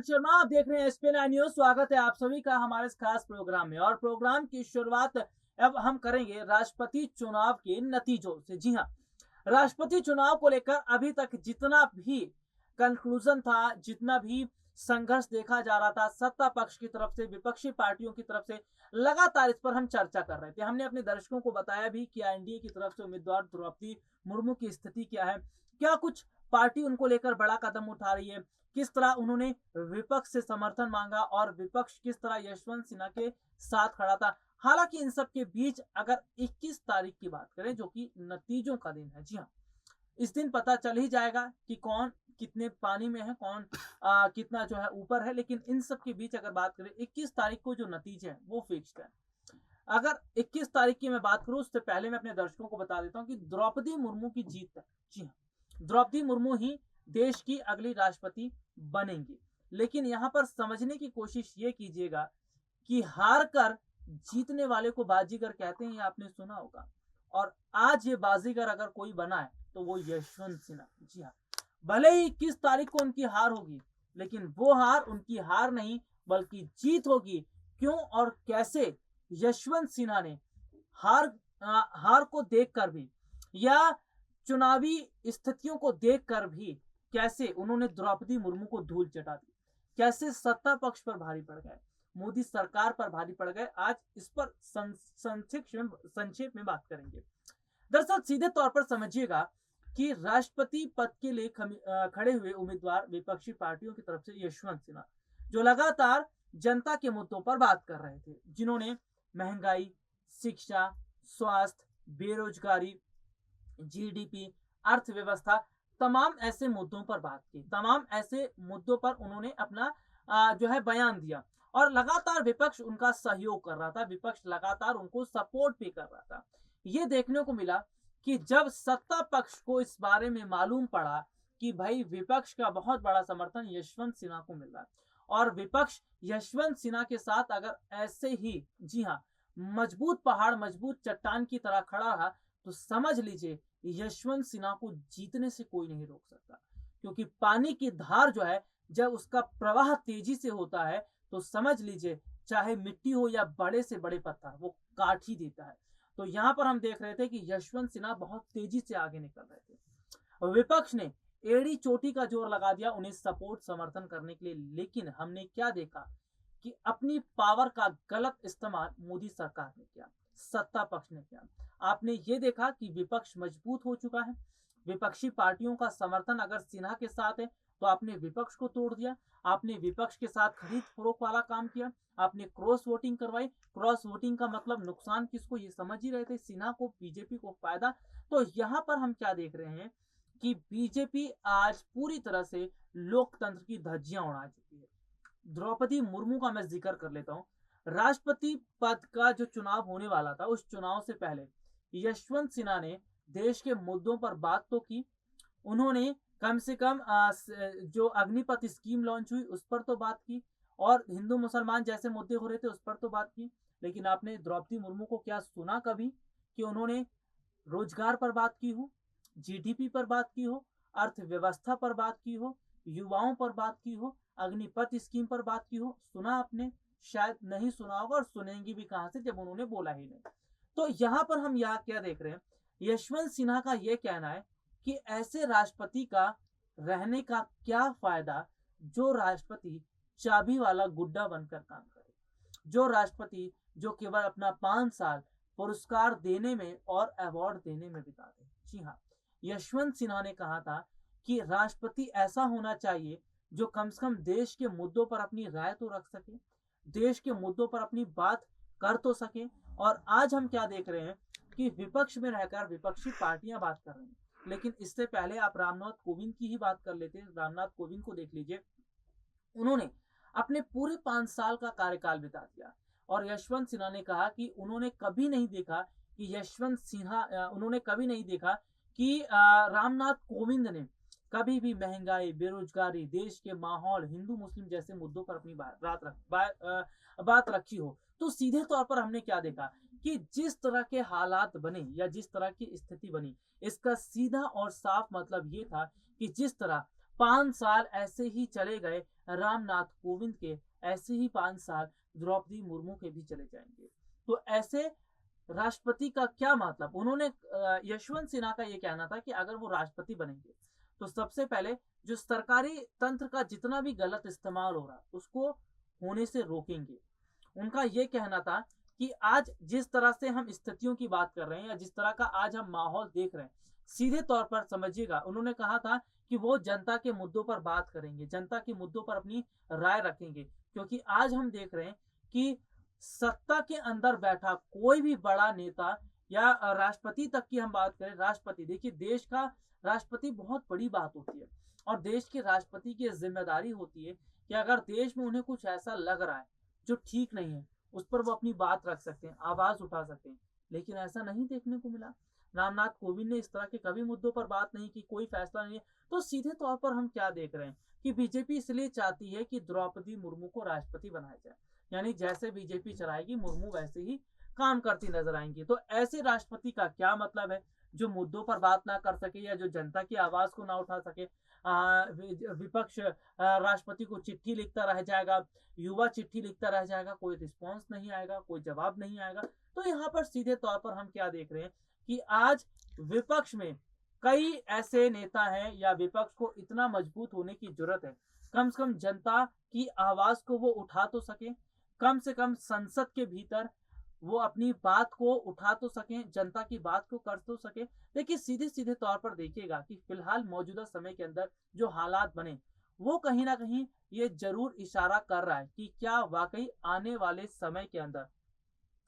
प्रशांत शर्मा, आप देख रहे हैं SPN न्यूज। स्वागत है आप सभी का हमारे इस खास प्रोग्राम में। और प्रोग्राम की शुरुआत अब हम करेंगे राष्ट्रपति चुनाव के नतीजों से। जी हाँ, राष्ट्रपति चुनाव को लेकर अभी तक जितना भी कंक्लूजन था, जितना भी संघर्ष देखा जा रहा था, सत्ता पक्ष की तरफ से, विपक्षी पार्टियों की तरफ से, लगातार इस पर हम चर्चा कर रहे थे। हमने अपने दर्शकों को बताया भी कि एनडीए की तरफ से उम्मीदवार द्रौपदी मुर्मू की स्थिति क्या है, क्या कुछ पार्टी उनको लेकर बड़ा कदम उठा रही है, किस तरह उन्होंने विपक्ष से समर्थन मांगा और विपक्ष किस तरह यशवंत सिन्हा के साथ खड़ा था। हालांकि इन सब के बीच अगर 21 तारीख की बात करें, जो कि नतीजों का दिन है, जी हाँ, इस दिन पता चल ही जाएगा कि कौन कितने पानी में है, कौन कितना जो है ऊपर है। लेकिन इन सब के बीच अगर बात करें, 21 तारीख को जो नतीजे हैं वो फिक्स्ड है। अगर 21 तारीख की मैं बात करूं, उससे पहले मैं अपने दर्शकों को बता देता हूं कि द्रौपदी मुर्मू की जीत है। जी हाँ, द्रौपदी मुर्मू ही देश की अगली राष्ट्रपति बनेंगी। लेकिन यहां पर समझने की कोशिश ये कीजिएगा कि हार कर जीतने वाले को बाजीगर कहते हैं, ये आपने सुना होगा। और आज ये बाजीगर अगर कोई बना है तो वो यशवंत सिन्हा। जी हाँ, भले ही 21 तारीख को उनकी हार होगी, लेकिन वो हार उनकी हार नहीं बल्कि जीत होगी। क्यों और कैसे यशवंत सिन्हा ने हार को देखकर भी, या चुनावी स्थितियों को देखकर भी, कैसे उन्होंने द्रौपदी मुर्मू को धूल चटा दी, कैसे सत्ता पक्ष पर भारी पड़ गए, मोदी सरकार पर भारी पड़ गए। आज इस पर संक्षेप में बात करेंगे। दरअसल सीधे तौर पर समझिएगा कि राष्ट्रपति पद के लिए खड़े हुए उम्मीदवार विपक्षी पार्टियों की तरफ से यशवंत सिन्हा, जो लगातार जनता के मुद्दों पर बात कर रहे थे, जिन्होंने महंगाई, शिक्षा, स्वास्थ्य, बेरोजगारी, जीडीपी, अर्थव्यवस्था, तमाम ऐसे मुद्दों पर बात की, तमाम ऐसे मुद्दों पर उन्होंने अपना जो है बयान दिया। और लगातार विपक्ष उनका सहयोग कर रहा था, विपक्ष लगातार उनको सपोर्ट भी कर रहा था। ये देखने को मिला कि जब सत्ता पक्ष को इस बारे में मालूम पड़ा कि भाई विपक्ष का बहुत बड़ा समर्थन यशवंत सिन्हा को मिल रहा है, और विपक्ष यशवंत सिन्हा के साथ अगर ऐसे ही, जी हाँ, मजबूत पहाड़, मजबूत चट्टान की तरह खड़ा रहा, तो समझ लीजिए यशवंत सिन्हा को जीतने से कोई नहीं रोक सकता। क्योंकि पानी की धार जो है, जब उसका प्रवाह तेजी से होता है, तो समझ लीजिए चाहे मिट्टी हो या बड़े से बड़े पत्थर, वो काट ही देता है। तो यहां पर हम देख रहे थे कि यशवंत सिन्हा बहुत तेजी से आगे निकल रहे थे। विपक्ष ने एड़ी चोटी का जोर लगा दिया उन्हें सपोर्ट, समर्थन करने के लिए। लेकिन हमने क्या देखा कि अपनी पावर का गलत इस्तेमाल मोदी सरकार ने किया, सत्ता पक्ष ने किया। आपने ये देखा कि विपक्ष मजबूत हो चुका है। विपक्षी पार्टियों का समर्थन अगर सिन्हा के साथ है, तो आपने विपक्ष को तोड़ दिया। आपने विपक्ष के साथ खरीद फरोख्त वाला काम किया, आपने क्रॉस वोटिंग करवाई। क्रॉस वोटिंग का मतलब नुकसान किसको, ये समझ ही रहे थे, सिन्हा को, बीजेपी को फायदा। तो यहाँ पर हम क्या देख रहे हैं कि बीजेपी आज पूरी तरह से लोकतंत्र की धज्जियां उड़ा चुकी है। द्रौपदी मुर्मू का मैं जिक्र कर लेता हूँ। राष्ट्रपति पद का जो चुनाव होने वाला था, उस चुनाव से पहले यशवंत सिन्हा ने देश के मुद्दों पर बात तो की। उन्होंने कम से कम जो अग्निपथ स्कीम लॉन्च हुई उस पर तो बात की, और हिंदू मुसलमान जैसे मुद्दे हो रहे थे उस पर तो बात की। लेकिन आपने द्रौपदी मुर्मू को क्या सुना कभी कि उन्होंने रोजगार पर बात की हो, जीडीपी पर बात की हो, अर्थव्यवस्था पर बात की हो, युवाओं पर बात की हो, अग्निपथ स्कीम पर बात की हो? सुना आपने? शायद नहीं सुना होगा, और सुनेंगी भी कहां से जब उन्होंने बोला ही नहीं। तो यहां पर हम यहाँ क्या देख रहे हैं, यशवंत सिन्हा का यह कहना है कि ऐसे राष्ट्रपति का रहने का क्या फायदा जो राष्ट्रपति चाबी वाला गुड्डा बनकर काम करे, जो राष्ट्रपति जो केवल अपना 5 साल पुरस्कार देने में और अवार्ड देने में बिता दे। जी हाँ, यशवंत सिन्हा ने कहा था कि राष्ट्रपति ऐसा होना चाहिए जो कम से कम देश के मुद्दों पर अपनी राय तो रख सके, देश के मुद्दों पर अपनी बात कर तो सके। और आज हम क्या देख रहे हैं कि विपक्ष में रहकर विपक्षी पार्टियां बात कर रही हैं। लेकिन इससे पहले आप रामनाथ कोविंद की ही बात कर लेते हैं। रामनाथ कोविंद को देख लीजिए, उन्होंने अपने पूरे 5 साल का कार्यकाल बिता दिया, और यशवंत सिन्हा ने कहा कि उन्होंने कभी नहीं देखा कि रामनाथ कोविंद ने कभी भी महंगाई, बेरोजगारी, देश के माहौल, हिंदू मुस्लिम जैसे मुद्दों पर अपनी बात रखी हो। तो सीधे तौर पर हमने क्या देखा कि जिस तरह के हालात बने या जिस तरह की स्थिति बनी, इसका सीधा और साफ मतलब ये था कि जिस तरह 5 साल ऐसे ही चले गए रामनाथ कोविंद के, ऐसे ही 5 साल द्रौपदी मुर्मू के भी चले जाएंगे। तो ऐसे राष्ट्रपति का क्या मतलब? उन्होंने यशवंत सिन्हा का ये कहना था कि अगर वो राष्ट्रपति बनेंगे तो सबसे पहले जो सरकारी तंत्र का जितना भी गलत इस्तेमाल हो रहा है उसको होने से रोकेंगे। उनका ये कहना था कि आज जिस तरह से हम स्थितियों की बात कर रहे हैं या जिस तरह का आज हम माहौल देख रहे हैं, सीधे तौर पर समझिएगा, उन्होंने कहा था कि वो जनता के मुद्दों पर बात करेंगे, जनता के मुद्दों पर अपनी राय रखेंगे, क्योंकि आज हम देख रहे हैं कि सत्ता के अंदर बैठा कोई भी बड़ा नेता या राष्ट्रपति तक की हम बात करें, राष्ट्रपति, देखिए देश का राष्ट्रपति बहुत बड़ी बात होती है और देश के राष्ट्रपति की जिम्मेदारी होती है कि अगर देश में उन्हें कुछ ऐसा लग रहा है जो ठीक नहीं है, उस पर वो अपनी बात रख सकते हैं, आवाज उठा सकते हैं। लेकिन ऐसा नहीं देखने को मिला। रामनाथ कोविंद ने इस तरह के कभी मुद्दों पर बात नहीं की, कोई फैसला नहीं है। तो सीधे तौर पर हम क्या देख रहे हैं कि बीजेपी इसलिए चाहती है कि द्रौपदी मुर्मू को राष्ट्रपति बनाया जाए, यानी जैसे बीजेपी चलाएगी मुर्मू वैसे ही काम करती नजर आएंगी। तो ऐसे राष्ट्रपति का क्या मतलब है जो मुद्दों पर बात ना कर सके या जो जनता की आवाज को ना उठा सके? विपक्ष राष्ट्रपति को चिट्ठी लिखता रह जाएगा, युवा चिट्ठी लिखता रह जाएगा, कोई रिस्पॉन्स नहीं आएगा, कोई जवाब नहीं आएगा। तो यहाँ पर सीधे तौर पर हम क्या देख रहे हैं कि आज विपक्ष में कई ऐसे नेता हैं या विपक्ष को इतना मजबूत होने की जरूरत है, कम से कम जनता की आवाज को वो उठा तो सके, कम से कम संसद के भीतर वो अपनी बात को उठा तो सकें, जनता की बात को कर तो सके। देखिए सीधे सीधे तौर पर देखिएगा कि फिलहाल मौजूदा समय के अंदर जो हालात बने वो कहीं ना कहीं ये जरूर इशारा कर रहा है कि क्या वाकई आने वाले समय के अंदर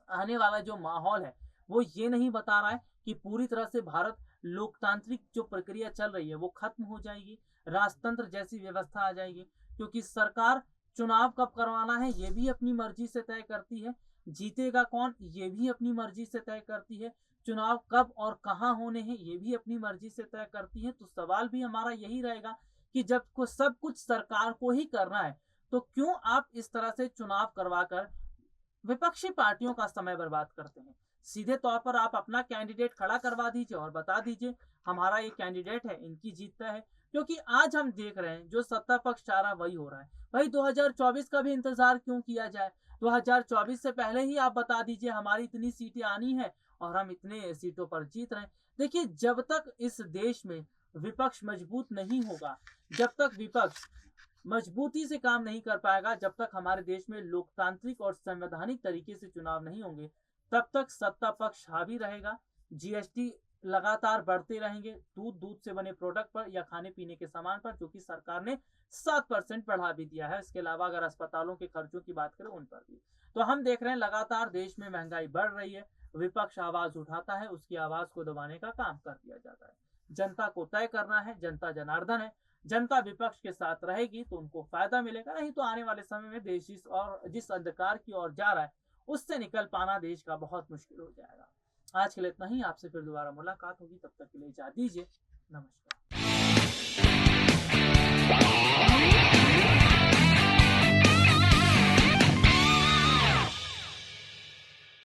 आने वाला जो माहौल है वो ये नहीं बता रहा है कि पूरी तरह से भारत लोकतांत्रिक जो प्रक्रिया चल रही है वो खत्म हो जाएगी, राजतंत्र जैसी व्यवस्था आ जाएगी, क्योंकि सरकार चुनाव कब करवाना है ये भी अपनी मर्जी से तय करती है, जीतेगा कौन ये भी अपनी मर्जी से तय करती है, चुनाव कब और कहां होने हैं ये भी अपनी मर्जी से तय करती है। तो सवाल भी हमारा यही रहेगा कि जब को सब कुछ सरकार को ही करना है तो क्यों आप इस तरह से चुनाव करवाकर विपक्षी पार्टियों का समय बर्बाद करते हैं? सीधे तौर पर आप अपना कैंडिडेट खड़ा करवा दीजिए और बता दीजिए हमारा ये कैंडिडेट है, इनकी जीतता है। क्योंकि आज हम देख रहे हैं जो सत्ता पक्ष चाह रहा वही हो रहा है। भाई 2024 का भी इंतजार क्यों किया जाए? 2024 से पहले ही आप बता दीजिए हमारी इतनी सीटें आनी है और हम इतने सीटों पर जीत रहे हैं। देखिए जब तक इस देश में विपक्ष मजबूत नहीं होगा, जब तक विपक्ष मजबूती से काम नहीं कर पाएगा, जब तक हमारे देश में लोकतांत्रिक और संवैधानिक तरीके से चुनाव नहीं होंगे, तब तक सत्ता पक्ष हावी रहेगा। जीएसटी लगातार बढ़ते रहेंगे दूध से बने प्रोडक्ट पर या खाने पीने के सामान पर, जो कि सरकार ने 7% बढ़ा भी दिया है। इसके अलावा अगर अस्पतालों के खर्चों की बात करें उन पर भी। तो हम देख रहे हैं लगातार देश में महंगाई बढ़ रही है, विपक्ष आवाज उठाता है, उसकी आवाज को दबाने का काम कर दिया जाता है। जनता को तय करना है, जनता जनार्दन है, जनता विपक्ष के साथ रहेगी तो उनको फायदा मिलेगा, नहीं तो आने वाले समय में देश जिस अंधकार की ओर जा रहा है उससे निकल पाना देश का बहुत मुश्किल हो जाएगा। आज के लिए इतना ही, आपसे फिर दोबारा मुलाकात होगी, तब तक के लिए इजाजत दीजिए, नमस्कार।